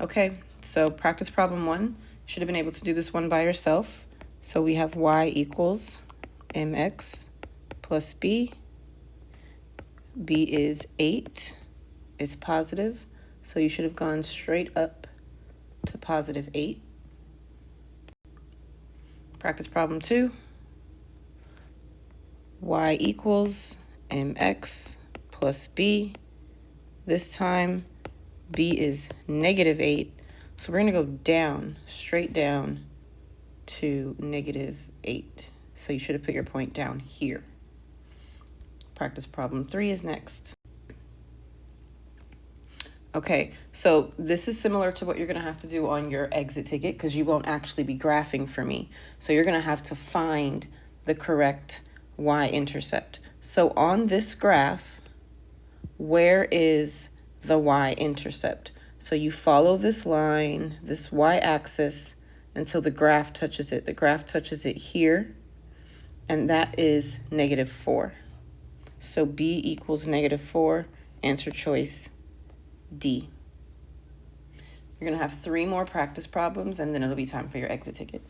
Okay, so practice problem 1. Should have been able to do this one by yourself. So we have y equals mx plus b. B is 8. It's positive. So you should have gone straight up to positive 8. Practice problem 2. Y equals mx plus b. This time b is negative 8. So we're going to go down, straight down to negative 8. So you should have put your point down here. Practice problem 3 is next. Okay, so this is similar to what you're going to have to do on your exit ticket because you won't actually be graphing for me. So you're going to have to find the correct y-intercept. So on this graph, where is the y-intercept? So you follow this line, this y-axis, until the graph touches it. The graph touches it here, and that is negative 4. So b equals negative 4, answer choice D. You're going to have 3 more practice problems, and then it'll be time for your exit ticket.